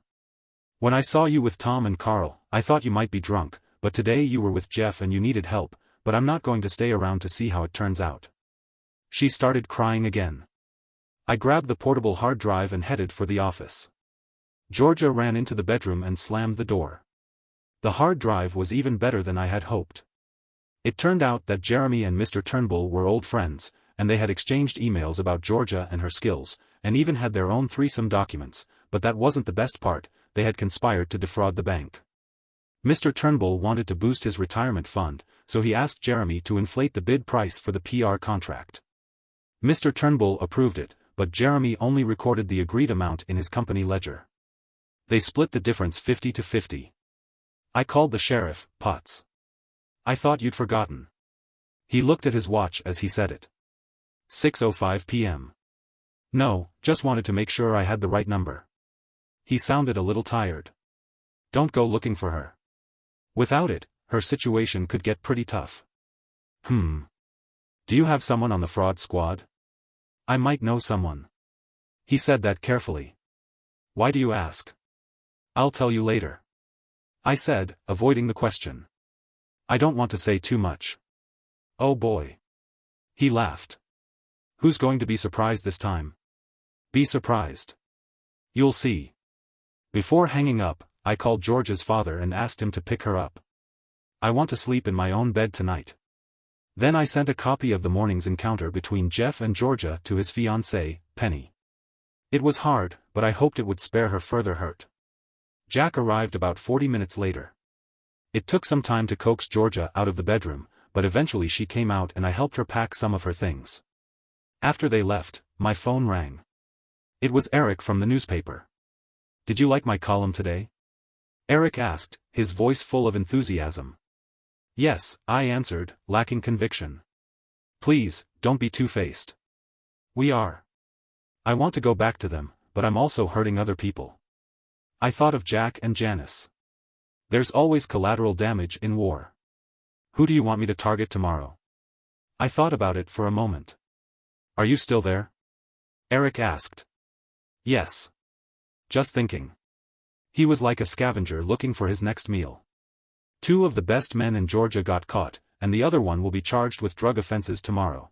When I saw you with Tom and Carl, I thought you might be drunk, but today you were with Jeff and you needed help, but I'm not going to stay around to see how it turns out. She started crying again. I grabbed the portable hard drive and headed for the office. Georgia ran into the bedroom and slammed the door. The hard drive was even better than I had hoped. It turned out that Jeremy and Mr. Turnbull were old friends, and they had exchanged emails about Georgia and her skills, and even had their own threesome documents, but that wasn't the best part, they had conspired to defraud the bank. Mr. Turnbull wanted to boost his retirement fund, so he asked Jeremy to inflate the bid price for the PR contract. Mr. Turnbull approved it, but Jeremy only recorded the agreed amount in his company ledger. They split the difference 50-50. I called the sheriff, Potts. I thought you'd forgotten. He looked at his watch as he said it. 6:05 p.m. No, just wanted to make sure I had the right number. He sounded a little tired. Don't go looking for her. Without it, her situation could get pretty tough. Do you have someone on the fraud squad? I might know someone. He said that carefully. Why do you ask? I'll tell you later. I said, avoiding the question. I don't want to say too much. Oh boy. He laughed. Who's going to be surprised this time? Be surprised. You'll see. Before hanging up, I called George's father and asked him to pick her up. I want to sleep in my own bed tonight. Then I sent a copy of the morning's encounter between Jeff and Georgia to his fiancée, Penny. It was hard, but I hoped it would spare her further hurt. Jack arrived about 40 minutes later. It took some time to coax Georgia out of the bedroom, but eventually she came out and I helped her pack some of her things. After they left, my phone rang. It was Eric from the newspaper. "Did you like my column today?" Eric asked, his voice full of enthusiasm. "Yes," I answered, lacking conviction. "Please, don't be two-faced." "We are. I want to go back to them, but I'm also hurting other people." I thought of Jack and Janice. There's always collateral damage in war. "Who do you want me to target tomorrow?" I thought about it for a moment. "Are you still there?" Eric asked. "Yes. Just thinking." He was like a scavenger looking for his next meal. "Two of the best men in Georgia got caught, and the other one will be charged with drug offenses tomorrow."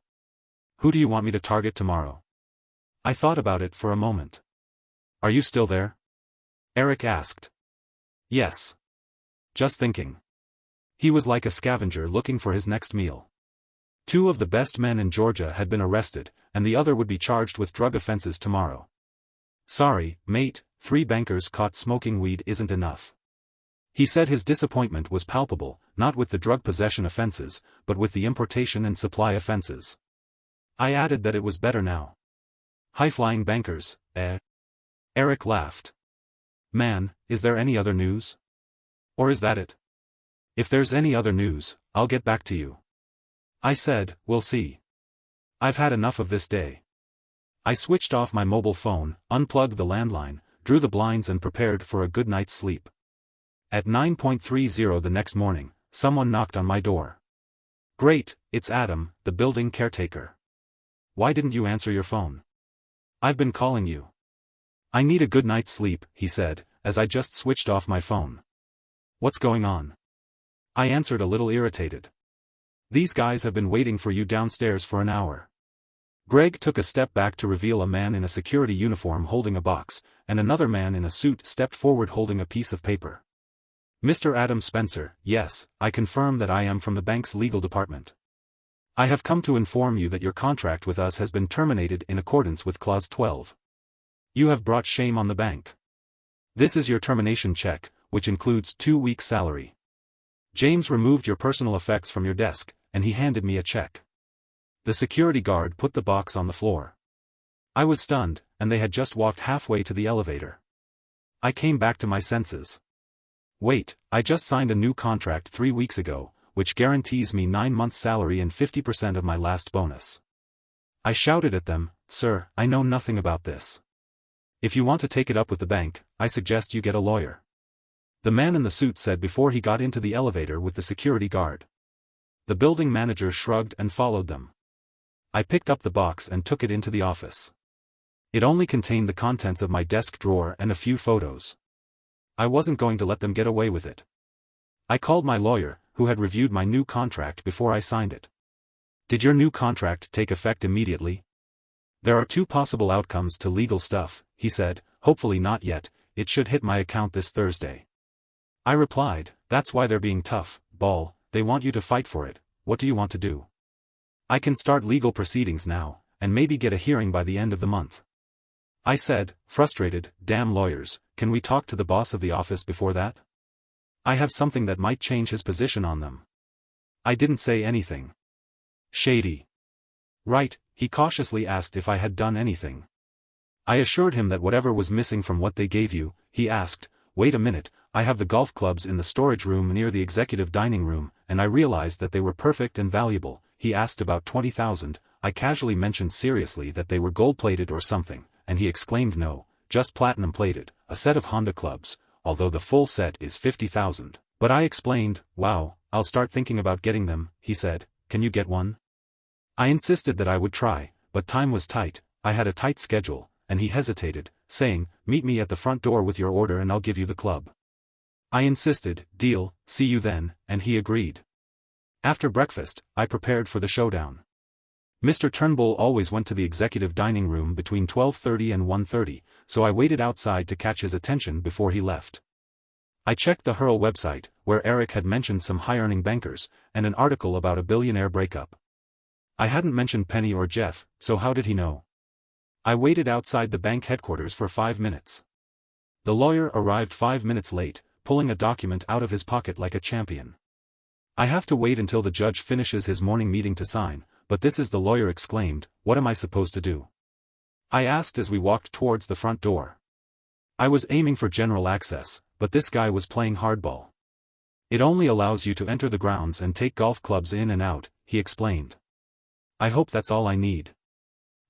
"Who do you want me to target tomorrow?" I thought about it for a moment. "Are you still there?" Eric asked. "Yes. Just thinking." He was like a scavenger looking for his next meal. Two of the best men in Georgia had been arrested, and the other would be charged with drug offenses tomorrow. "Sorry, mate, 3 bankers caught smoking weed isn't enough." He said his disappointment was palpable, not with the drug possession offenses, but with the importation and supply offenses. I added that it was better now. "High-flying bankers, eh?" Eric laughed. "Man, is there any other news? Or is that it?" "If there's any other news, I'll get back to you." I said, "We'll see. I've had enough of this day." I switched off my mobile phone, unplugged the landline, drew the blinds and prepared for a good night's sleep. At 9:30 the next morning, someone knocked on my door. "Great, it's Adam, the building caretaker. Why didn't you answer your phone? I've been calling you." "I need a good night's sleep," he said, as I just switched off my phone. "What's going on?" I answered a little irritated. "These guys have been waiting for you downstairs for an hour." Greg took a step back to reveal a man in a security uniform holding a box, and another man in a suit stepped forward holding a piece of paper. "Mr. Adam Spencer, yes, I confirm that I am from the bank's legal department. I have come to inform you that your contract with us has been terminated in accordance with Clause 12. You have brought shame on the bank. This is your termination check, which includes 2 weeks' salary. James removed your personal effects from your desk, and he handed me a check." The security guard put the box on the floor. I was stunned, and they had just walked halfway to the elevator. I came back to my senses. "Wait, I just signed a new contract 3 weeks ago, which guarantees me 9 months' salary and 50% of my last bonus." I shouted at them, "Sir, I know nothing about this. If you want to take it up with the bank, I suggest you get a lawyer." The man in the suit said before he got into the elevator with the security guard. The building manager shrugged and followed them. I picked up the box and took it into the office. It only contained the contents of my desk drawer and a few photos. I wasn't going to let them get away with it. I called my lawyer, who had reviewed my new contract before I signed it. "Did your new contract take effect immediately?" "There are 2 possible outcomes to legal stuff," he said, "hopefully not yet, it should hit my account this Thursday." I replied, "That's why they're being tough, Ball, they want you to fight for it, what do you want to do?" "I can start legal proceedings now, and maybe get a hearing by the end of the month." I said, frustrated, "Damn lawyers, can we talk to the boss of the office before that? I have something that might change his position on them." I didn't say anything. "Shady. Right?" he cautiously asked if I had done anything. I assured him that whatever was missing from what they gave you. He asked, "Wait a minute, I have the golf clubs in the storage room near the executive dining room, and I realized that they were perfect and valuable." He asked about 20,000, I casually mentioned seriously that they were gold-plated or something, and he exclaimed no, just platinum-plated, a set of Honda clubs, although the full set is 50,000. But I explained, "Wow, I'll start thinking about getting them." He said, "Can you get one?" I insisted that I would try, but time was tight, I had a tight schedule, and he hesitated, saying, "Meet me at the front door with your order and I'll give you the club." I insisted, "Deal, see you then," and he agreed. After breakfast, I prepared for the showdown. Mr. Turnbull always went to the executive dining room between 12:30 and 1:30, so I waited outside to catch his attention before he left. I checked the Hurl website, where Eric had mentioned some high-earning bankers, and an article about a billionaire breakup. I hadn't mentioned Penny or Jeff, so how did he know? I waited outside the bank headquarters for 5 minutes. The lawyer arrived 5 minutes late, pulling a document out of his pocket like a champion. I have to wait until the judge finishes his morning meeting to sign, but this is the lawyer exclaimed, what am I supposed to do? I asked as we walked towards the front door. I was aiming for general access, but this guy was playing hardball. It only allows you to enter the grounds and take golf clubs in and out, he explained. I hope that's all I need.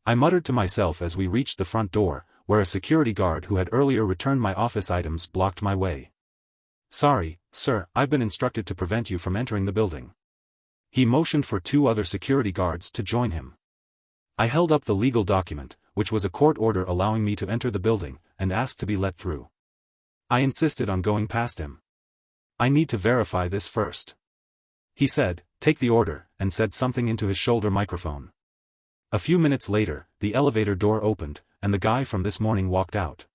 I muttered to myself as we reached the front door, where a security guard who had earlier returned my office items blocked my way. Sorry, sir, I've been instructed to prevent you from entering the building. He motioned for 2 other security guards to join him. I held up the legal document, which was a court order allowing me to enter the building, and asked to be let through. I insisted on going past him. I need to verify this first. He said, take the order, and said something into his shoulder microphone. A few minutes later, the elevator door opened, and the guy from this morning walked out.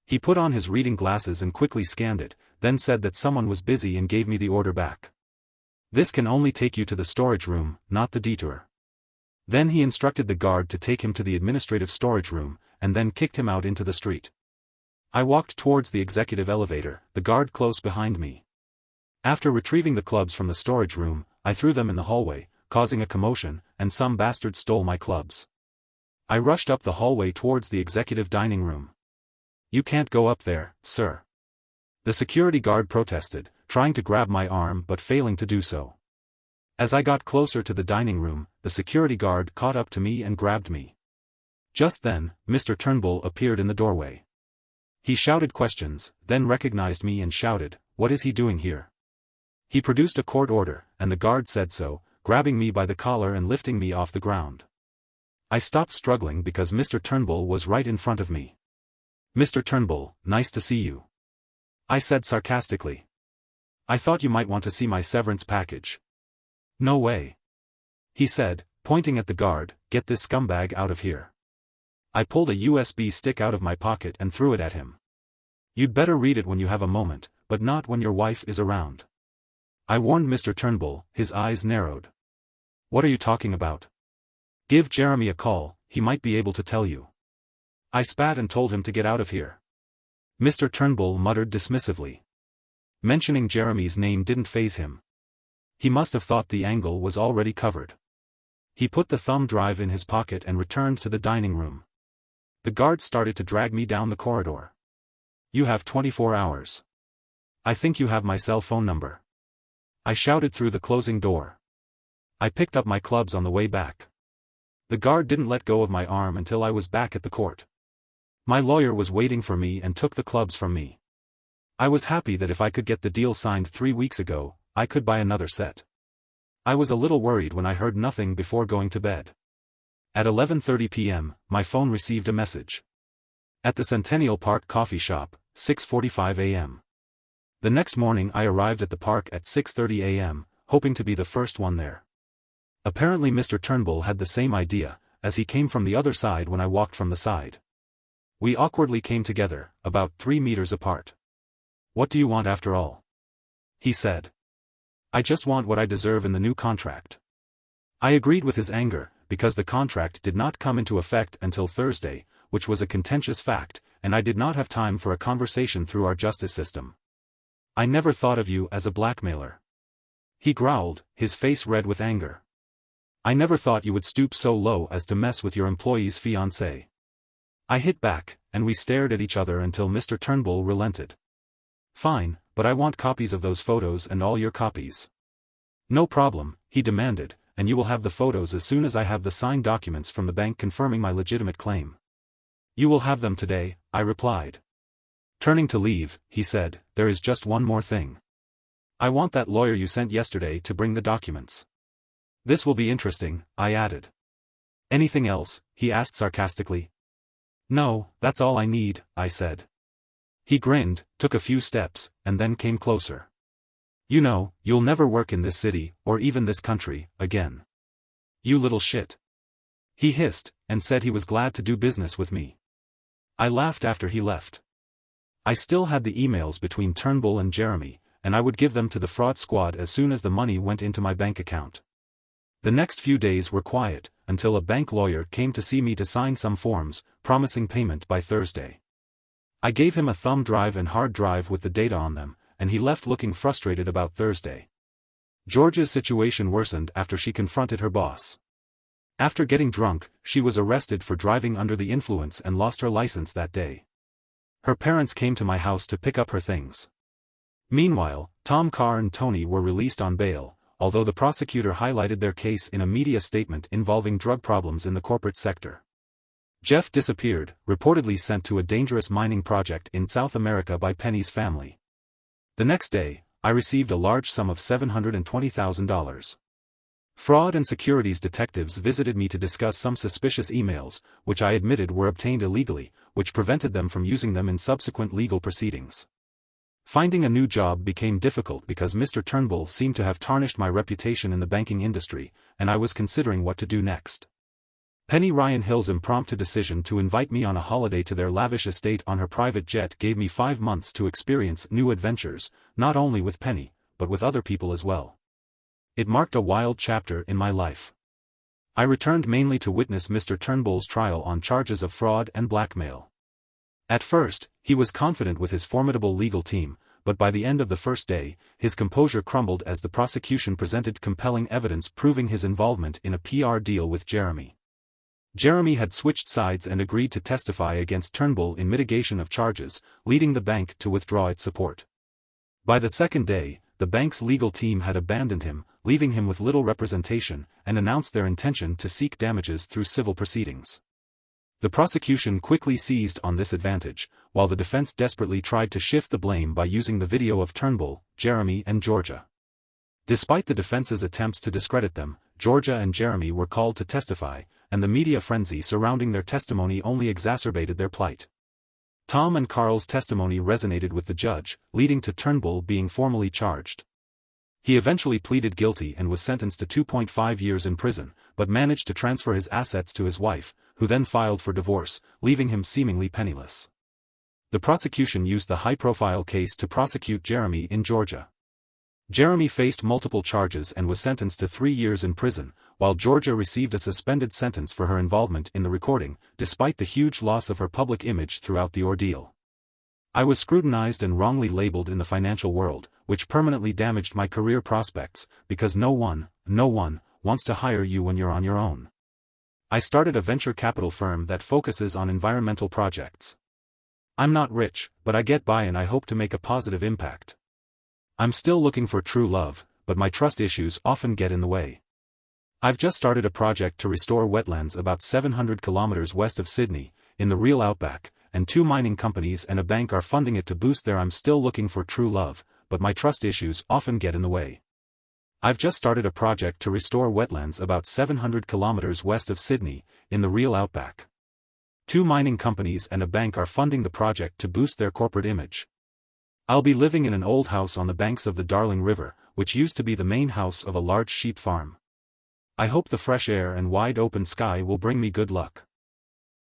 He put on his reading glasses and quickly scanned it, then said that someone was busy and gave me the order back. This can only take you to the storage room, not the detour. Then he instructed the guard to take him to the administrative storage room, and then kicked him out into the street. I walked towards the executive elevator, the guard close behind me. After retrieving the clubs from the storage room, I threw them in the hallway, causing a commotion, and some bastard stole my clubs. I rushed up the hallway towards the executive dining room. You can't go up there, sir. The security guard protested, trying to grab my arm but failing to do so. As I got closer to the dining room, the security guard caught up to me and grabbed me. Just then, Mr. Turnbull appeared in the doorway. He shouted questions, then recognized me and shouted, what is he doing here? He produced a court order, and the guard said so, grabbing me by the collar and lifting me off the ground. I stopped struggling because Mr. Turnbull was right in front of me. Mr. Turnbull, nice to see you. I said sarcastically. I thought you might want to see my severance package. No way. He said, pointing at the guard, get this scumbag out of here. I pulled a USB stick out of my pocket and threw it at him. You'd better read it when you have a moment, but not when your wife is around. I warned Mr. Turnbull, his eyes narrowed. What are you talking about? Give Jeremy a call, he might be able to tell you. I spat and told him to get out of here. Mr. Turnbull muttered dismissively. Mentioning Jeremy's name didn't faze him. He must have thought the angle was already covered. He put the thumb drive in his pocket and returned to the dining room. The guard started to drag me down the corridor. You have 24 hours. I think you have my cell phone number. I shouted through the closing door. I picked up my clubs on the way back. The guard didn't let go of my arm until I was back at the court. My lawyer was waiting for me and took the clubs from me. I was happy that if I could get the deal signed 3 weeks ago, I could buy another set. I was a little worried when I heard nothing before going to bed. At 11:30 p.m., my phone received a message. At the Centennial Park Coffee Shop, 6:45 a.m. The next morning I arrived at the park at 6:30 a.m., hoping to be the first one there. Apparently Mr. Turnbull had the same idea, as he came from the other side when I walked from the side. We awkwardly came together, about 3 meters apart. What do you want after all? He said. I just want what I deserve in the new contract. I agreed with his anger, because the contract did not come into effect until Thursday, which was a contentious fact, and I did not have time for a conversation through our justice system. I never thought of you as a blackmailer. He growled, his face red with anger. I never thought you would stoop so low as to mess with your employee's fiancé. I hit back, and we stared at each other until Mr. Turnbull relented. Fine, but I want copies of those photos and all your copies. No problem, he demanded, and you will have the photos as soon as I have the signed documents from the bank confirming my legitimate claim. You will have them today, I replied. Turning to leave, he said, there is just one more thing. I want that lawyer you sent yesterday to bring the documents. This will be interesting, I added. Anything else? He asked sarcastically. No, that's all I need, I said. He grinned, took a few steps, and then came closer. You know, you'll never work in this city, or even this country, again. You little shit. He hissed, and said he was glad to do business with me. I laughed after he left. I still had the emails between Turnbull and Jeremy, and I would give them to the fraud squad as soon as the money went into my bank account. The next few days were quiet, until a bank lawyer came to see me to sign some forms, promising payment by Thursday. I gave him a thumb drive and hard drive with the data on them, and he left looking frustrated about Thursday. Georgia's situation worsened after she confronted her boss. After getting drunk, she was arrested for driving under the influence and lost her license that day. Her parents came to my house to pick up her things. Meanwhile, Tom Carr and Tony were released on bail, although the prosecutor highlighted their case in a media statement involving drug problems in the corporate sector. Jeff disappeared, reportedly sent to a dangerous mining project in South America by Penny's family. The next day, I received a large sum of $720,000. Fraud and securities detectives visited me to discuss some suspicious emails, which I admitted were obtained illegally, which prevented them from using them in subsequent legal proceedings. Finding a new job became difficult because Mr. Turnbull seemed to have tarnished my reputation in the banking industry, and I was considering what to do next. Penny Ryan Hill's impromptu decision to invite me on a holiday to their lavish estate on her private jet gave me 5 months to experience new adventures, not only with Penny, but with other people as well. It marked a wild chapter in my life. I returned mainly to witness Mr. Turnbull's trial on charges of fraud and blackmail. At first, he was confident with his formidable legal team, but by the end of the first day, his composure crumbled as the prosecution presented compelling evidence proving his involvement in a PR deal with Jeremy. Jeremy had switched sides and agreed to testify against Turnbull in mitigation of charges, leading the bank to withdraw its support. By the second day, the bank's legal team had abandoned him, leaving him with little representation, and announced their intention to seek damages through civil proceedings. The prosecution quickly seized on this advantage, while the defense desperately tried to shift the blame by using the video of Turnbull, Jeremy and Georgia. Despite the defense's attempts to discredit them, Georgia and Jeremy were called to testify, and the media frenzy surrounding their testimony only exacerbated their plight. Tom and Carl's testimony resonated with the judge, leading to Turnbull being formally charged. He eventually pleaded guilty and was sentenced to 2.5 years in prison, but managed to transfer his assets to his wife, who then filed for divorce, leaving him seemingly penniless. The prosecution used the high-profile case to prosecute Jeremy in Georgia. Jeremy faced multiple charges and was sentenced to 3 years in prison, while Georgia received a suspended sentence for her involvement in the recording, despite the huge loss of her public image throughout the ordeal. I was scrutinized and wrongly labeled in the financial world, which permanently damaged my career prospects, because no one wants to hire you when you're on your own. I started a venture capital firm that focuses on environmental projects. I'm not rich, but I get by and I hope to make a positive impact. I'm still looking for true love, but my trust issues often get in the way. I've just started a project to restore wetlands about 700 kilometers west of Sydney, in the real outback, and 2 mining companies and a bank are funding it to boost their I'm still looking for true love, but my trust issues often get in the way. I've just started a project to restore wetlands about 700 kilometers west of Sydney, in the real outback. 2 mining companies and a bank are funding the project to boost their corporate image. I'll be living in an old house on the banks of the Darling River, which used to be the main house of a large sheep farm. I hope the fresh air and wide open sky will bring me good luck.